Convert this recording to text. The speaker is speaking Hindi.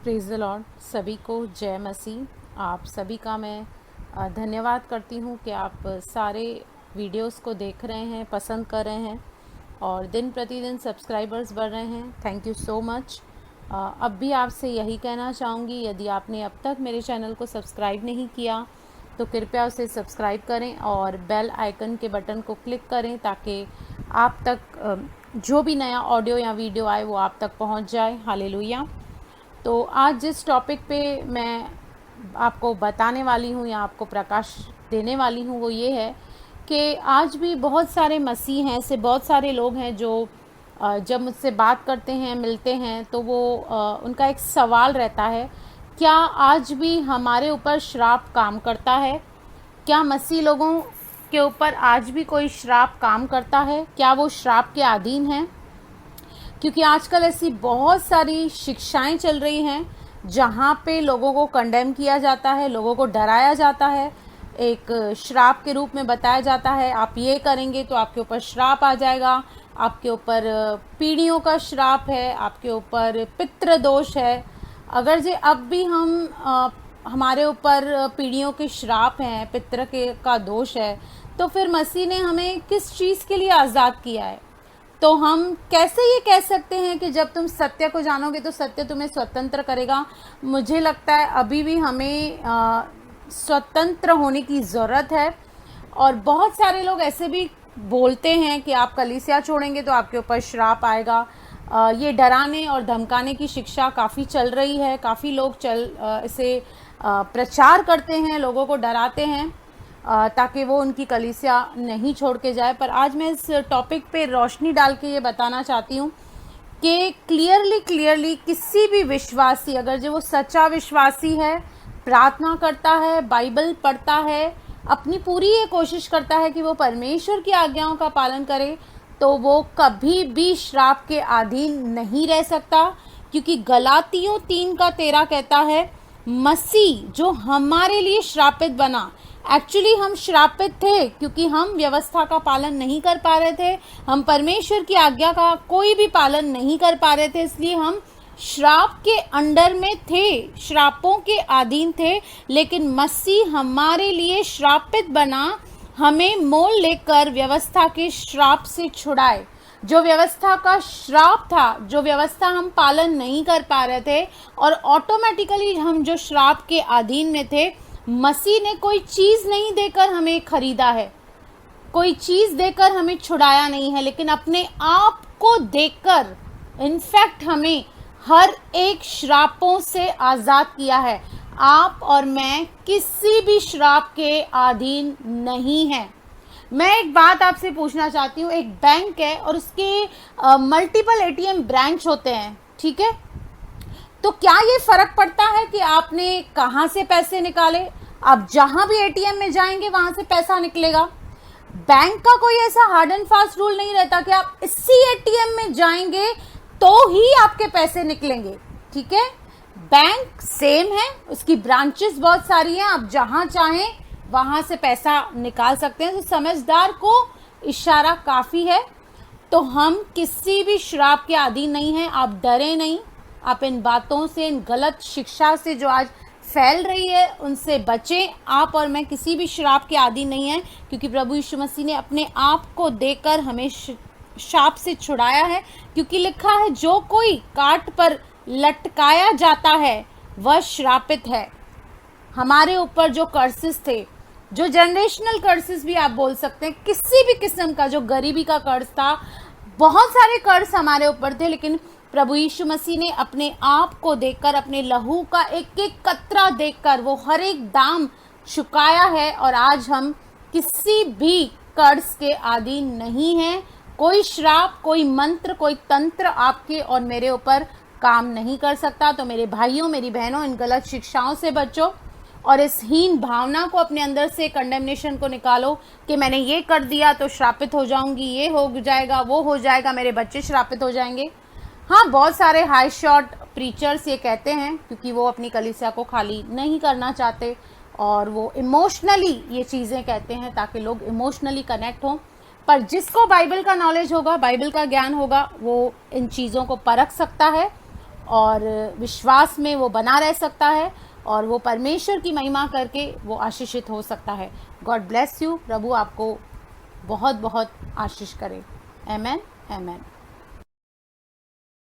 Praise the Lord. सभी को जय मसीह। आप सभी का मैं धन्यवाद करती हूँ कि आप सारे वीडियोस को देख रहे हैं, पसंद कर रहे हैं और दिन प्रतिदिन सब्सक्राइबर्स बढ़ रहे हैं। Thank you so much. अब भी आपसे यही कहना चाहूँगी, यदि आपने अब तक मेरे चैनल को सब्सक्राइब नहीं किया तो कृपया उसे सब्सक्राइब करें और बेल आइकन के बटन को क्लिक करें ताकि आप तक जो भी नया ऑडियो या वीडियो आए वो आप तक पहुंच जाए। हालेलुया। तो आज जिस टॉपिक पे मैं आपको बताने वाली हूँ या आपको प्रकाश देने वाली हूँ वो ये है कि आज भी बहुत सारे मसीह हैं, ऐसे बहुत सारे लोग हैं जो जब मुझसे बात करते हैं, मिलते हैं, तो वो उनका एक सवाल रहता है, क्या आज भी हमारे ऊपर श्राप काम करता है? क्या मसीह लोगों के ऊपर आज भी कोई श्राप काम करता है? क्या वो श्राप के अधीन हैं? क्योंकि आजकल ऐसी बहुत सारी शिक्षाएं चल रही हैं जहाँ पे लोगों को कंडेम किया जाता है, लोगों को डराया जाता है, एक श्राप के रूप में बताया जाता है, आप ये करेंगे तो आपके ऊपर श्राप आ जाएगा, आपके ऊपर पीढ़ियों का श्राप है, आपके ऊपर पितृ दोष है। अगर जे अब भी हमारे ऊपर पीढ़ियों के श्राप हैं, पितृ के का दोष है, तो फिर मसीह ने हमें किस चीज़ के लिए आज़ाद किया है? तो हम कैसे ये कह सकते हैं कि जब तुम सत्य को जानोगे तो सत्य तुम्हें स्वतंत्र करेगा? मुझे लगता है अभी भी हमें स्वतंत्र होने की ज़रूरत है। और बहुत सारे लोग ऐसे भी बोलते हैं कि आप कलीसिया छोड़ेंगे तो आपके ऊपर श्राप आएगा। ये डराने और धमकाने की शिक्षा काफ़ी चल रही है, काफ़ी लोग इसे प्रचार करते हैं, लोगों को डराते हैं ताकि वो उनकी कलीसिया नहीं छोड़ के जाए। पर आज मैं इस टॉपिक पे रोशनी डाल के ये बताना चाहती हूँ कि क्लियरली किसी भी विश्वासी, अगर जो वो सच्चा विश्वासी है, प्रार्थना करता है, बाइबल पढ़ता है, अपनी पूरी ये कोशिश करता है कि वो परमेश्वर की आज्ञाओं का पालन करे, तो वो कभी भी श्राप के अधीन नहीं रह सकता। क्योंकि गलातियों 3:13 कहता है, मसीह जो हमारे लिए श्रापित बना। एक्चुअली हम श्रापित थे क्योंकि हम व्यवस्था का पालन नहीं कर पा रहे थे, हम परमेश्वर की आज्ञा का कोई भी पालन नहीं कर पा रहे थे, इसलिए हम श्राप के अंडर में थे, श्रापों के अधीन थे। लेकिन मसीह हमारे लिए श्रापित बना, हमें मोल लेकर व्यवस्था के श्राप से छुड़ाए। जो व्यवस्था का श्राप था, जो व्यवस्था हम पालन नहीं कर पा रहे थे और ऑटोमेटिकली हम जो श्राप के अधीन में थे, मसीह ने कोई चीज़ नहीं देकर हमें खरीदा है, कोई चीज़ देकर हमें छुड़ाया नहीं है, लेकिन अपने आप को देकर इनफैक्ट हमें हर एक श्रापों से आज़ाद किया है। आप और मैं किसी भी श्राप के अधीन नहीं हैं। मैं एक बात आपसे पूछना चाहती हूँ, एक बैंक है और उसके मल्टीपल एटीएम ब्रांच होते हैं, ठीक है? तो क्या ये फर्क पड़ता है कि आपने कहाँ से पैसे निकाले? आप जहां भी एटीएम में जाएंगे वहां से पैसा निकलेगा। बैंक का कोई ऐसा हार्ड एंड फास्ट रूल नहीं रहता कि आप इसी एटीएम में जाएंगे तो ही आपके पैसे निकलेंगे, ठीक है? बैंक सेम है, उसकी ब्रांचेस बहुत सारी हैं, आप जहां चाहें वहां से पैसा निकाल सकते हैं। तो समझदार को इशारा काफी है। तो हम किसी भी श्राप के अधीन नहीं हैं। आप डरे नहीं, आप इन बातों से, इन गलत शिक्षा से जो आज फैल रही है उनसे बचें। आप और मैं किसी भी श्राप के अधीन नहीं हैं, क्योंकि प्रभु यीशु मसीह ने अपने आप को देकर हमें श्राप से छुड़ाया है। क्योंकि लिखा है, जो कोई काट पर लटकाया जाता है वह श्रापित है। हमारे ऊपर जो कर्सेस थे, जो जनरेशनल कर्सेस भी आप बोल सकते हैं, किसी भी किस्म का, जो गरीबी का कर्ज था, बहुत सारे कर्ज हमारे ऊपर थे, लेकिन प्रभु यीशु मसीह ने अपने आप को देखकर, अपने लहू का एक एक कतरा देखकर वो हर एक दाम चुकाया है और आज हम किसी भी कर्ज के अधीन नहीं हैं। कोई श्राप, कोई मंत्र, कोई तंत्र आपके और मेरे ऊपर काम नहीं कर सकता। तो मेरे भाइयों, मेरी बहनों, इन गलत शिक्षाओं से बचो और इस हीन भावना को अपने अंदर से, कंडेमनेशन को निकालो कि मैंने ये कर दिया तो श्रापित हो जाऊंगी, ये हो जाएगा, वो हो जाएगा, मेरे बच्चे श्रापित हो जाएंगे। हाँ, बहुत सारे हाई शॉट प्रीचर्स ये कहते हैं क्योंकि वो अपनी कलीसिया को खाली नहीं करना चाहते और वो इमोशनली ये चीज़ें कहते हैं ताकि लोग इमोशनली कनेक्ट हों। पर जिसको बाइबल का नॉलेज होगा, बाइबल का ज्ञान होगा, वो इन चीज़ों को परख सकता है और विश्वास में वो बना रह सकता है और वो परमेश्वर की महिमा करके वो आशीषित हो सकता है। God bless you. प्रभु आपको बहुत बहुत आशीष करे। आमेन, आमेन।